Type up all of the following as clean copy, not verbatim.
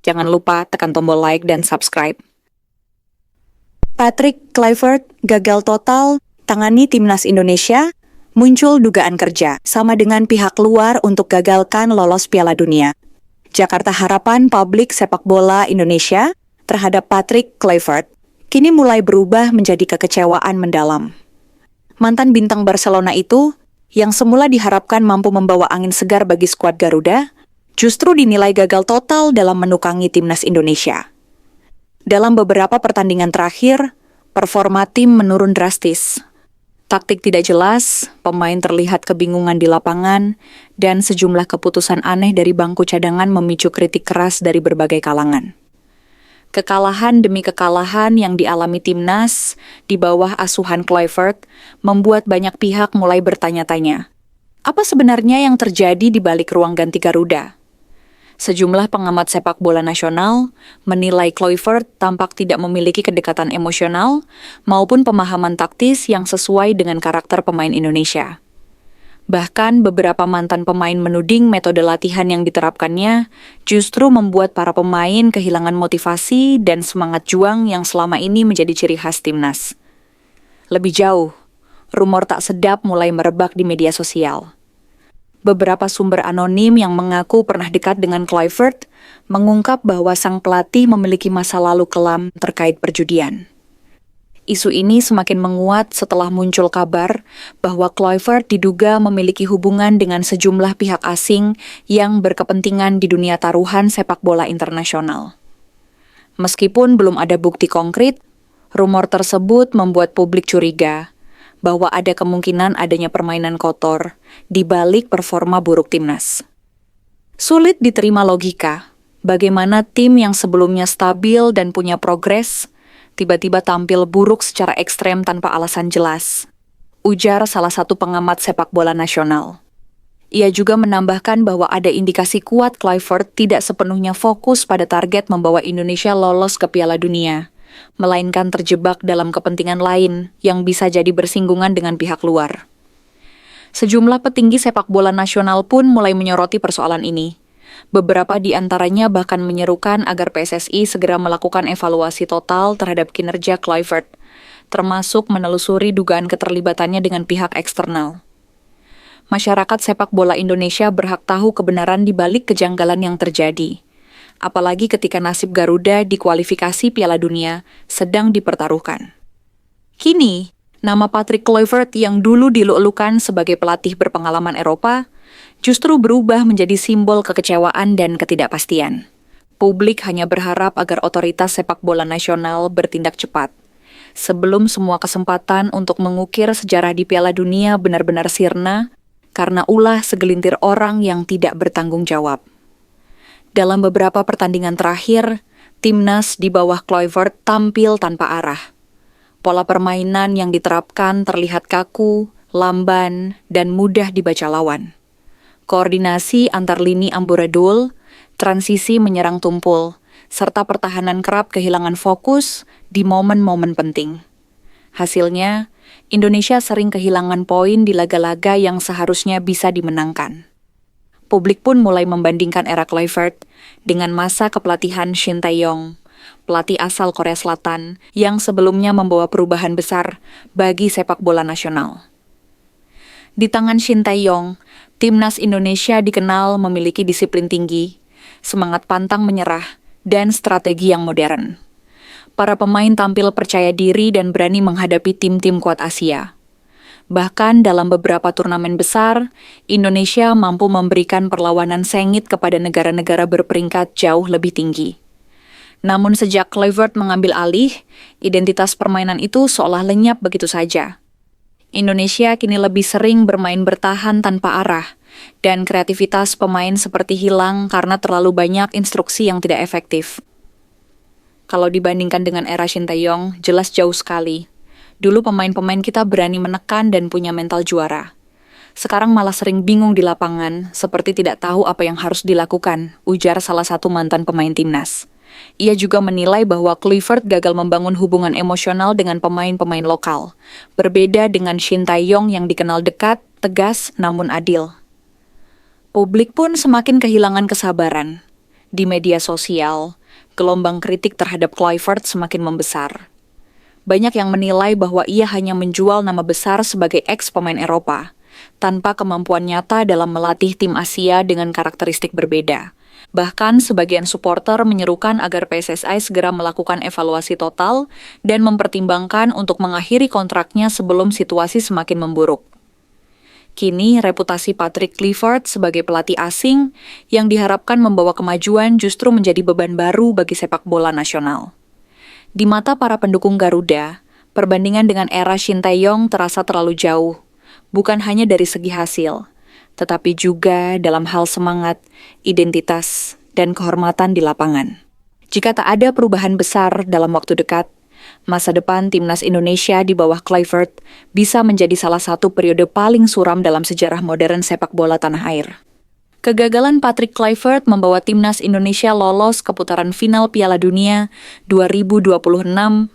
Jangan lupa tekan tombol like dan subscribe. Patrick Kluivert gagal total tangani timnas Indonesia, muncul dugaan kerja sama dengan pihak luar untuk gagalkan lolos Piala Dunia. Jakarta harapan publik sepak bola Indonesia terhadap Patrick Kluivert kini mulai berubah menjadi kekecewaan mendalam. Mantan bintang Barcelona itu, yang semula diharapkan mampu membawa angin segar bagi skuad Garuda, justru dinilai gagal total dalam menukangi timnas Indonesia. Dalam beberapa pertandingan terakhir, performa tim menurun drastis. Taktik tidak jelas, pemain terlihat kebingungan di lapangan, dan sejumlah keputusan aneh dari bangku cadangan memicu kritik keras dari berbagai kalangan. Kekalahan demi kekalahan yang dialami timnas di bawah asuhan Kluivert membuat banyak pihak mulai bertanya-tanya, apa sebenarnya yang terjadi di balik ruang ganti Garuda? Sejumlah pengamat sepak bola nasional menilai Kluivert tampak tidak memiliki kedekatan emosional maupun pemahaman taktis yang sesuai dengan karakter pemain Indonesia. Bahkan beberapa mantan pemain menuding metode latihan yang diterapkannya justru membuat para pemain kehilangan motivasi dan semangat juang yang selama ini menjadi ciri khas timnas. Lebih jauh, rumor tak sedap mulai merebak di media sosial. Beberapa sumber anonim yang mengaku pernah dekat dengan Kluivert mengungkap bahwa sang pelatih memiliki masa lalu kelam terkait perjudian. Isu ini semakin menguat setelah muncul kabar bahwa Kluivert diduga memiliki hubungan dengan sejumlah pihak asing yang berkepentingan di dunia taruhan sepak bola internasional. Meskipun belum ada bukti konkret, rumor tersebut membuat publik curiga bahwa ada kemungkinan adanya permainan kotor di balik performa buruk timnas. Sulit diterima logika, bagaimana tim yang sebelumnya stabil dan punya progres, tiba-tiba tampil buruk secara ekstrem tanpa alasan jelas, ujar salah satu pengamat sepak bola nasional. Ia juga menambahkan bahwa ada indikasi kuat Kluivert tidak sepenuhnya fokus pada target membawa Indonesia lolos ke Piala Dunia, melainkan terjebak dalam kepentingan lain yang bisa jadi bersinggungan dengan pihak luar. Sejumlah petinggi sepak bola nasional pun mulai menyoroti persoalan ini. Beberapa di antaranya bahkan menyerukan agar PSSI segera melakukan evaluasi total terhadap kinerja Kluivert, termasuk menelusuri dugaan keterlibatannya dengan pihak eksternal. Masyarakat sepak bola Indonesia berhak tahu kebenaran di balik kejanggalan yang terjadi. Apalagi ketika nasib Garuda di kualifikasi Piala Dunia sedang dipertaruhkan. Kini, nama Patrick Kluivert yang dulu dilulukan sebagai pelatih berpengalaman Eropa, justru berubah menjadi simbol kekecewaan dan ketidakpastian. Publik hanya berharap agar otoritas sepak bola nasional bertindak cepat, sebelum semua kesempatan untuk mengukir sejarah di Piala Dunia benar-benar sirna, karena ulah segelintir orang yang tidak bertanggung jawab. Dalam beberapa pertandingan terakhir, timnas di bawah Kluivert tampil tanpa arah. Pola permainan yang diterapkan terlihat kaku, lamban, dan mudah dibaca lawan. Koordinasi antar lini amburadul, transisi menyerang tumpul, serta pertahanan kerap kehilangan fokus di momen-momen penting. Hasilnya, Indonesia sering kehilangan poin di laga-laga yang seharusnya bisa dimenangkan. Publik pun mulai membandingkan era Kluivert dengan masa kepelatihan Shin Tae-yong, pelatih asal Korea Selatan yang sebelumnya membawa perubahan besar bagi sepak bola nasional. Di tangan Shin Tae-yong, timnas Indonesia dikenal memiliki disiplin tinggi, semangat pantang menyerah, dan strategi yang modern. Para pemain tampil percaya diri dan berani menghadapi tim-tim kuat Asia. Bahkan dalam beberapa turnamen besar, Indonesia mampu memberikan perlawanan sengit kepada negara-negara berperingkat jauh lebih tinggi. Namun sejak Kluivert mengambil alih, identitas permainan itu seolah lenyap begitu saja. Indonesia kini lebih sering bermain bertahan tanpa arah, dan kreativitas pemain seperti hilang karena terlalu banyak instruksi yang tidak efektif. Kalau dibandingkan dengan era Shin Tae-yong, jelas jauh sekali. Dulu pemain-pemain kita berani menekan dan punya mental juara. Sekarang malah sering bingung di lapangan, seperti tidak tahu apa yang harus dilakukan, ujar salah satu mantan pemain timnas. Ia juga menilai bahwa Kluivert gagal membangun hubungan emosional dengan pemain-pemain lokal, berbeda dengan Shin Tae-yong yang dikenal dekat, tegas, namun adil. Publik pun semakin kehilangan kesabaran. Di media sosial, gelombang kritik terhadap Kluivert semakin membesar. Banyak yang menilai bahwa ia hanya menjual nama besar sebagai ex-pemain Eropa, tanpa kemampuan nyata dalam melatih tim Asia dengan karakteristik berbeda. Bahkan sebagian supporter menyerukan agar PSSI segera melakukan evaluasi total dan mempertimbangkan untuk mengakhiri kontraknya sebelum situasi semakin memburuk. Kini, reputasi Patrick Kluivert sebagai pelatih asing yang diharapkan membawa kemajuan justru menjadi beban baru bagi sepak bola nasional. Di mata para pendukung Garuda, perbandingan dengan era Shin Tae-yong terasa terlalu jauh, bukan hanya dari segi hasil, tetapi juga dalam hal semangat, identitas, dan kehormatan di lapangan. Jika tak ada perubahan besar dalam waktu dekat, masa depan Timnas Indonesia di bawah Kluivert bisa menjadi salah satu periode paling suram dalam sejarah modern sepak bola tanah air. Kegagalan Patrick Kluivert membawa Timnas Indonesia lolos ke putaran final Piala Dunia 2026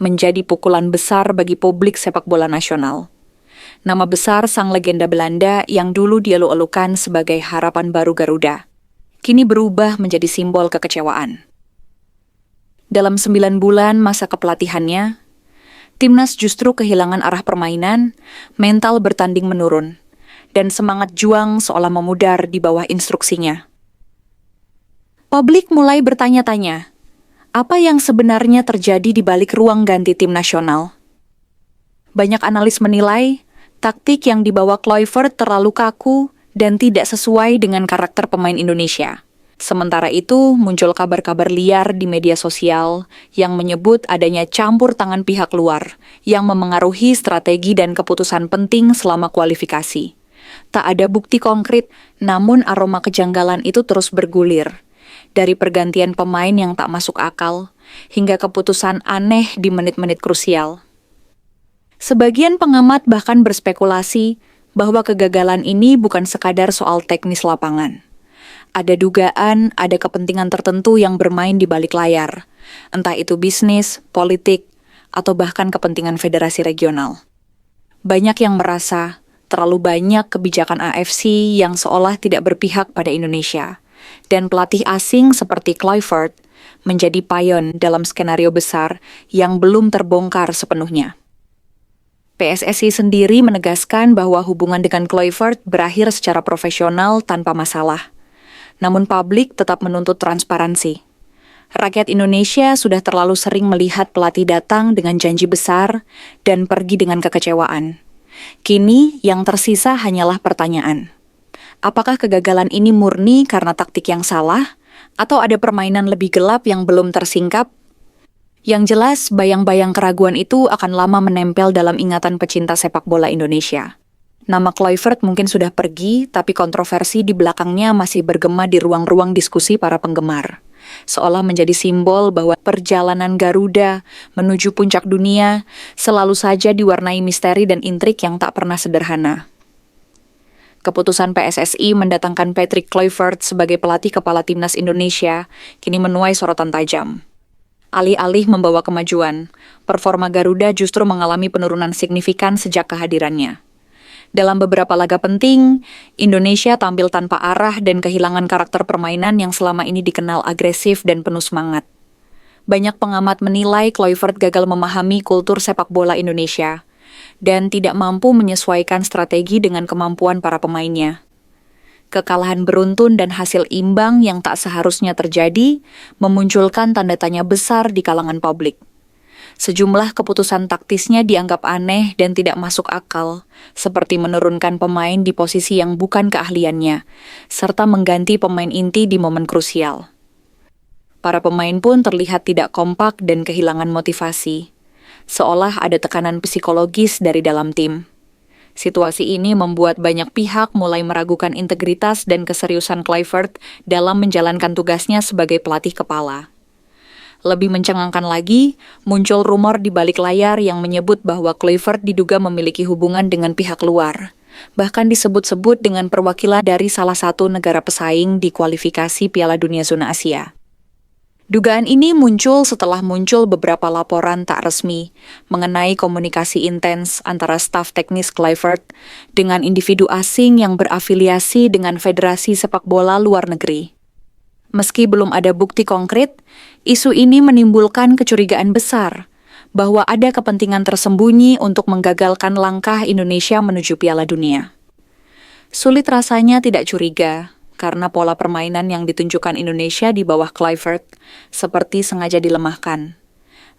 menjadi pukulan besar bagi publik sepak bola nasional. Nama besar sang legenda Belanda yang dulu dielu-elukan sebagai harapan baru Garuda, kini berubah menjadi simbol kekecewaan. Dalam 9 bulan masa kepelatihannya, Timnas justru kehilangan arah permainan, mental bertanding menurun, dan semangat juang seolah memudar di bawah instruksinya. Publik mulai bertanya-tanya, apa yang sebenarnya terjadi di balik ruang ganti tim nasional? Banyak analis menilai, taktik yang dibawa Kluivert terlalu kaku dan tidak sesuai dengan karakter pemain Indonesia. Sementara itu, muncul kabar-kabar liar di media sosial yang menyebut adanya campur tangan pihak luar yang memengaruhi strategi dan keputusan penting selama kualifikasi. Tak ada bukti konkret, namun aroma kejanggalan itu terus bergulir. Dari pergantian pemain yang tak masuk akal, hingga keputusan aneh di menit-menit krusial. Sebagian pengamat bahkan berspekulasi bahwa kegagalan ini bukan sekadar soal teknis lapangan. Ada dugaan, ada kepentingan tertentu yang bermain di balik layar, entah itu bisnis, politik, atau bahkan kepentingan federasi regional. Banyak yang merasa terlalu banyak kebijakan AFC yang seolah tidak berpihak pada Indonesia, dan pelatih asing seperti Kluivert menjadi payon dalam skenario besar yang belum terbongkar sepenuhnya. PSSI sendiri menegaskan bahwa hubungan dengan Kluivert berakhir secara profesional tanpa masalah. Namun publik tetap menuntut transparansi. Rakyat Indonesia sudah terlalu sering melihat pelatih datang dengan janji besar dan pergi dengan kekecewaan. Kini yang tersisa hanyalah pertanyaan. Apakah kegagalan ini murni karena taktik yang salah, atau ada permainan lebih gelap yang belum tersingkap? Yang jelas, bayang-bayang keraguan itu akan lama menempel dalam ingatan pecinta sepak bola Indonesia. Nama Kluivert mungkin sudah pergi, tapi kontroversi di belakangnya masih bergema di ruang-ruang diskusi para penggemar. Seolah menjadi simbol bahwa perjalanan Garuda menuju puncak dunia selalu saja diwarnai misteri dan intrik yang tak pernah sederhana. Keputusan PSSI mendatangkan Patrick Kluivert sebagai pelatih kepala Timnas Indonesia kini menuai sorotan tajam. Alih-alih membawa kemajuan, performa Garuda justru mengalami penurunan signifikan sejak kehadirannya. Dalam beberapa laga penting, Indonesia tampil tanpa arah dan kehilangan karakter permainan yang selama ini dikenal agresif dan penuh semangat. Banyak pengamat menilai Kluivert gagal memahami kultur sepak bola Indonesia dan tidak mampu menyesuaikan strategi dengan kemampuan para pemainnya. Kekalahan beruntun dan hasil imbang yang tak seharusnya terjadi memunculkan tanda tanya besar di kalangan publik. Sejumlah keputusan taktisnya dianggap aneh dan tidak masuk akal, seperti menurunkan pemain di posisi yang bukan keahliannya, serta mengganti pemain inti di momen krusial. Para pemain pun terlihat tidak kompak dan kehilangan motivasi, seolah ada tekanan psikologis dari dalam tim. Situasi ini membuat banyak pihak mulai meragukan integritas dan keseriusan Kluivert dalam menjalankan tugasnya sebagai pelatih kepala. Lebih mencengangkan lagi, muncul rumor di balik layar yang menyebut bahwa Kluivert diduga memiliki hubungan dengan pihak luar. Bahkan disebut-sebut dengan perwakilan dari salah satu negara pesaing di kualifikasi Piala Dunia Zona Asia. Dugaan ini muncul setelah muncul beberapa laporan tak resmi mengenai komunikasi intens antara staf teknis Kluivert dengan individu asing yang berafiliasi dengan Federasi Sepak Bola Luar Negeri. Meski belum ada bukti konkret, isu ini menimbulkan kecurigaan besar bahwa ada kepentingan tersembunyi untuk menggagalkan langkah Indonesia menuju Piala Dunia. Sulit rasanya tidak curiga, karena pola permainan yang ditunjukkan Indonesia di bawah Kluivert seperti sengaja dilemahkan.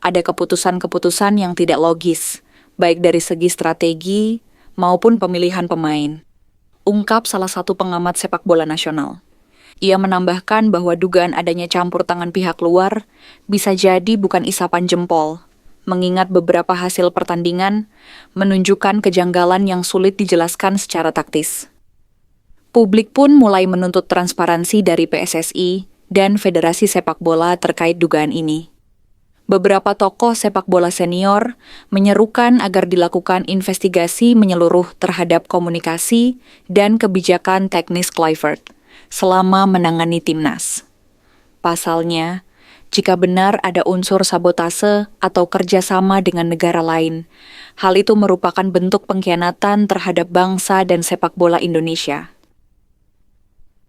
Ada keputusan-keputusan yang tidak logis, baik dari segi strategi maupun pemilihan pemain. Ungkap salah satu pengamat sepak bola nasional. Ia menambahkan bahwa dugaan adanya campur tangan pihak luar bisa jadi bukan isapan jempol, mengingat beberapa hasil pertandingan menunjukkan kejanggalan yang sulit dijelaskan secara taktis. Publik pun mulai menuntut transparansi dari PSSI dan Federasi Sepak Bola terkait dugaan ini. Beberapa tokoh sepak bola senior menyerukan agar dilakukan investigasi menyeluruh terhadap komunikasi dan kebijakan teknis Kluivert selama menangani timnas. Pasalnya, jika benar ada unsur sabotase atau kerjasama dengan negara lain, hal itu merupakan bentuk pengkhianatan terhadap bangsa dan sepak bola Indonesia.